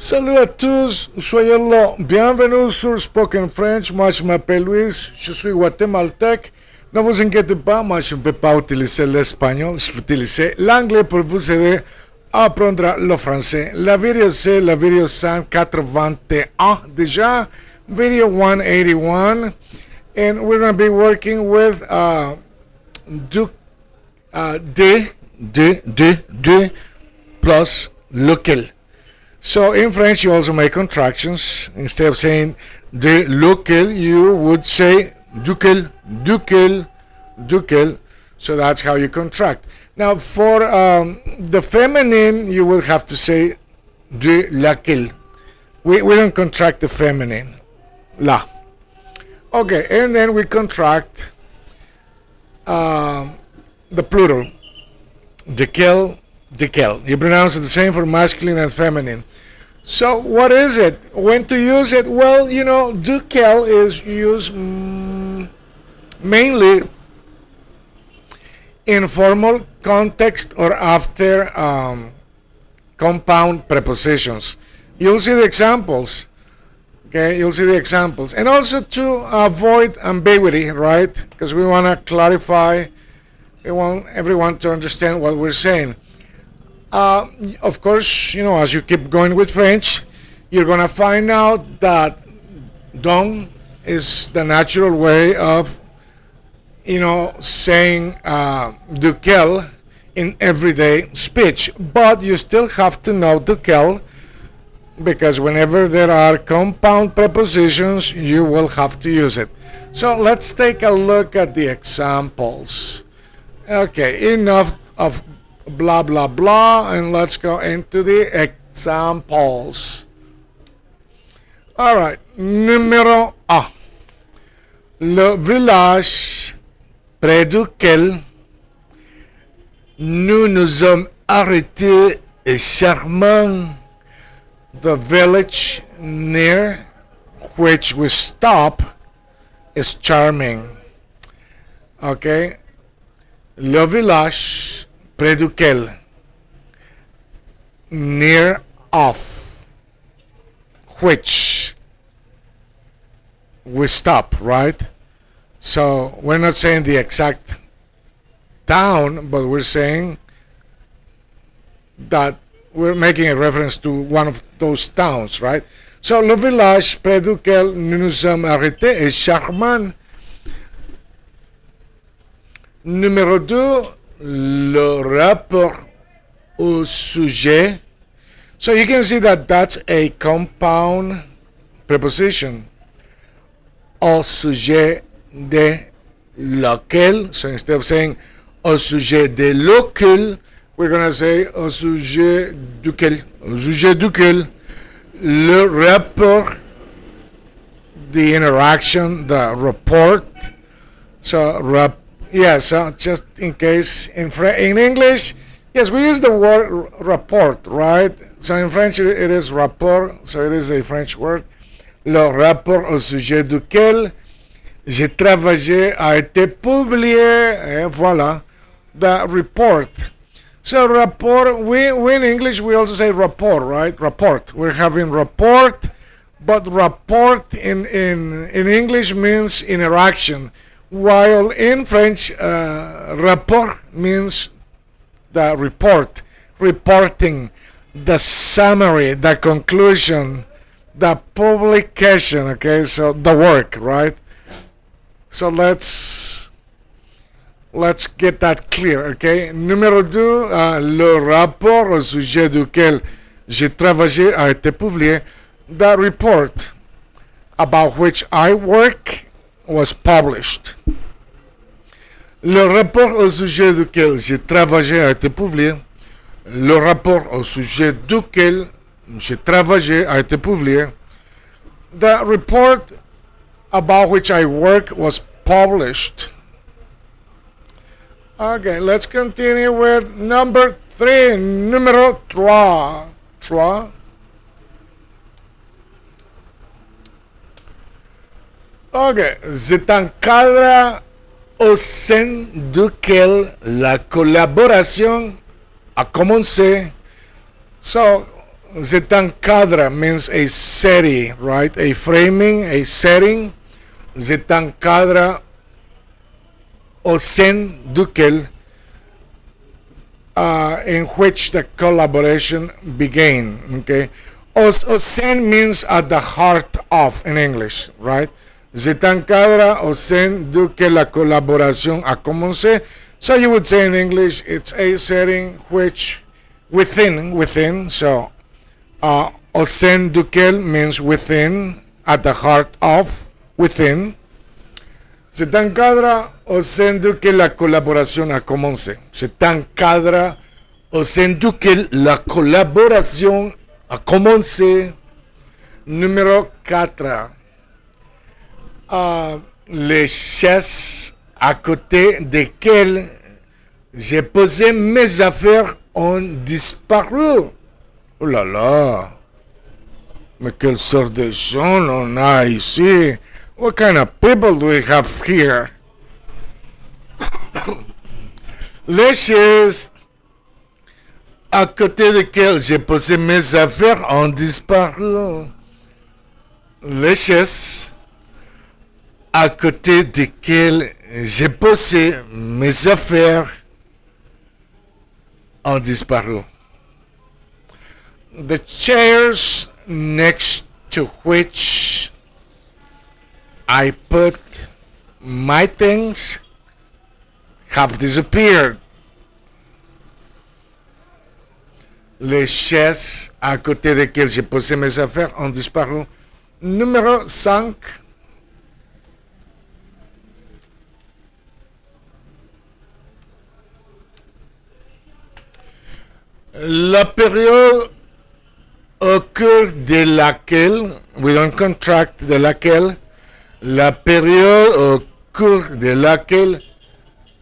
Salut à tous, soyez là. Bienvenue sur Spoken French. Moi, je m'appelle Luis, je suis guatémaltèque. Ne vous inquiétez pas, moi, je ne vais pas utiliser l'espagnol, je vais utiliser l'anglais pour vous aider à apprendre le français. La vidéo, c'est la vidéo 181 déjà, video 181. And we're going to be working with de plus lequel. So in French, you also make contractions. Instead of saying de lequel, you would say duquel, duquel, duquel. So that's how you contract. Now, for the feminine, you will have to say de laquelle. We don't contract the feminine. La. Okay, and then we contract the plural. Duquel, Duquel. You pronounce it the same for masculine and feminine. So what is it? When to use it? Well, you know, Duquel is used mainly in formal context or after compound prepositions. You'll see the examples. Okay, you'll see the examples. And also to avoid ambiguity, right? Because we want to clarify. We want everyone to understand what we're saying. Of course, you know, as you keep going with French, you're going to find out that donc is the natural way of, you know, saying duquel in everyday speech. But you still have to know duquel because whenever there are compound prepositions, you will have to use it. So let's take a look at the examples. Okay, enough of blah blah blah, and let's go into the examples. All right, numéro A. Le village près duquel nous nous sommes arrêtés est charmant. The village near which we stop is charming. Okay, le village près duquel, near of which we stop, right? So we're not saying the exact town, but we're saying that we're making a reference to one of those towns, right? So le village près duquel nous nous sommes arrêtés est charmant. Numéro 2, le rapport au sujet. So you can see that that's a compound preposition. Au sujet de lequel. So instead of saying au sujet de lequel, we're going to say au sujet duquel. Au sujet duquel. Le rapport, the interaction, the report. So yes, just in case in English, yes, we use the word rapport, right? So in French it is rapport, so it is a French word. Le rapport au sujet duquel j'ai travaillé a été publié. Et voilà, the report. So rapport, we in English we also say rapport, right? Report. We're having report, but report in English means interaction. While in French, rapport means the report, reporting, the summary, the conclusion, the publication, okay? So the work, right? So let's get that clear, okay? Numéro 2, le rapport au sujet duquel j'ai travaillé a été publié. The report about which I work was published. Le rapport au sujet duquel j'ai travaillé a été publié. Le rapport au sujet duquel j'ai travaillé a été publié. The report about which I work was published. Okay, let's continue with number 3. Numéro 3. 3. Ok, c'est un cadre au sein duquel la collaboration a commencé. So C'est un cadre means a setting, right? A framing, a setting. C'est un cadre au sein duquel in which the collaboration began. Okay, au sein means at the heart of in English, right? C'est un cadre au sein duquel la collaboration a commencé. So you would say in English, it's a setting which within. So au sein duquel means within, at the heart of, within. C'est un cadre au sein duquel la collaboration a commencé. C'est un cadre au sein duquel la collaboration a commencé. Numéro 4. Les chaises à côté desquelles j'ai posé mes affaires ont disparu. Oh là là. Mais quelle sorte de gens on a ici? What kind of people do we have here? Les chaises à côté desquelles j'ai posé mes affaires ont disparu. Les chaises à côté desquelles j'ai posé mes affaires ont disparu. The chairs next to which I put my things have disappeared. Les chaises à côté desquelles j'ai posé mes affaires ont disparu. Numéro 5. La période au cours de laquelle, we don't contract de laquelle, la période au cours de laquelle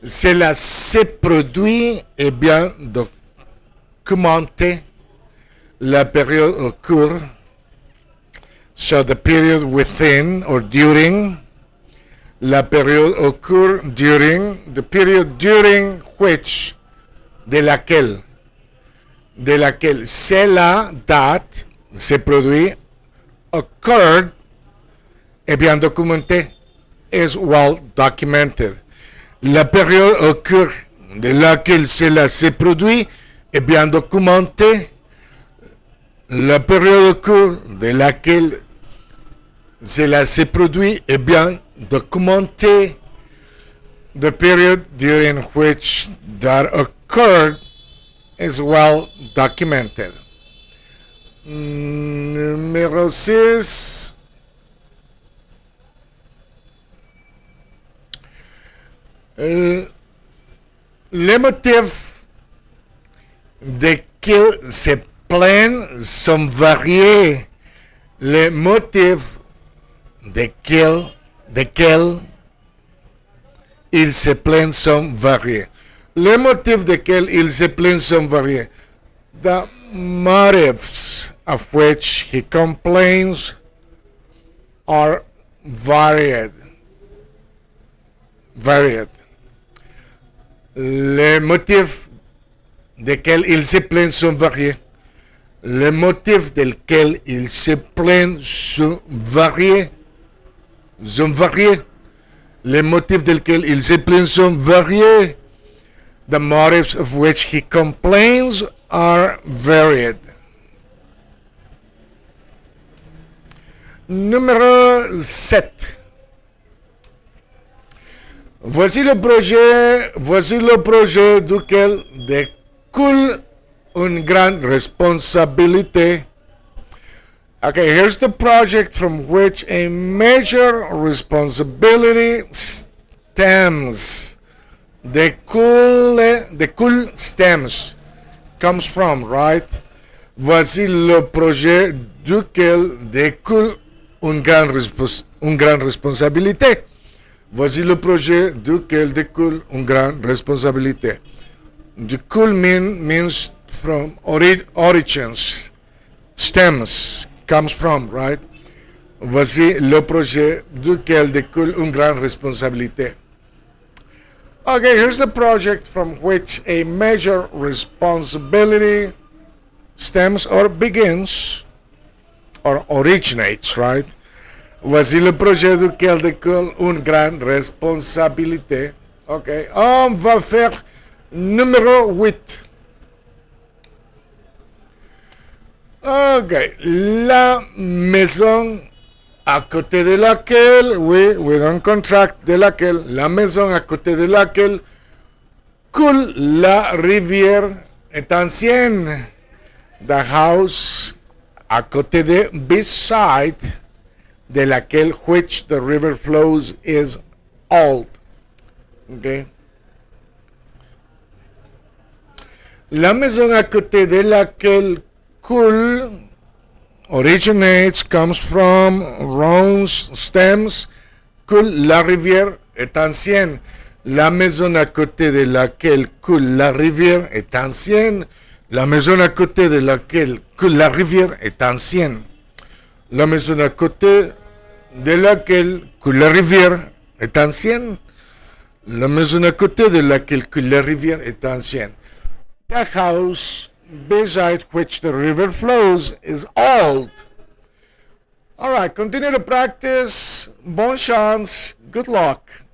cela se produit est bien documentée. La période au cours, so the period within or during, la période au cours during, the period during which, de laquelle c'est la date se produit, occurred, est bien documenté, is well documented. La période au cours de laquelle cela se produit est bien documenté. La période au cours de laquelle cela se produit est bien documenté. The period during which that occurred is well documented. Numéro 6. Les motifs desquels se plaignent sont variés. Les motifs desquels ils se plaignent sont variés. Les motifs desquels il se plaint sont variés. The motives of which he complains are varied. Les motifs desquels il se plaint sont variés. Les motifs desquels il se plaint sont variés. Les motifs desquels il se plaint sont variés. The motives of which he complains are varied. Numéro 7. Voici le projet duquel découle une grande responsabilité. Okay, here's the project from which a major responsibility stems. Découle stems. Comes from, right? Voici le projet duquel découle une grande responsabilité. Voici le projet duquel découle une grande responsabilité. Découle means from origins. Stems comes from, right? Voici le projet duquel découle une grande responsabilité. Okay, here's the project from which a major responsibility stems or begins or originates, right? Voici le projet duquel découle une grande responsabilité. Ok, on va faire numéro 8. Ok, la maison à côté de laquelle, oui, with un contract de laquelle, la maison à côté de laquelle coule la rivière est ancienne. The house à côté de, beside, de laquelle which the river flows is old. Okay. La maison à côté de laquelle coule originates, comes from, runs, stems, coule la rivière est ancienne. La maison à côté de laquelle coule la rivière est ancienne. La maison à côté de laquelle coule la rivière est ancienne. La maison à côté de laquelle coule la rivière est ancienne. La maison à côté de laquelle coule la rivière est ancienne. The house beside which the river flows is old. All right, continue to practice. Bonne chance. Good luck.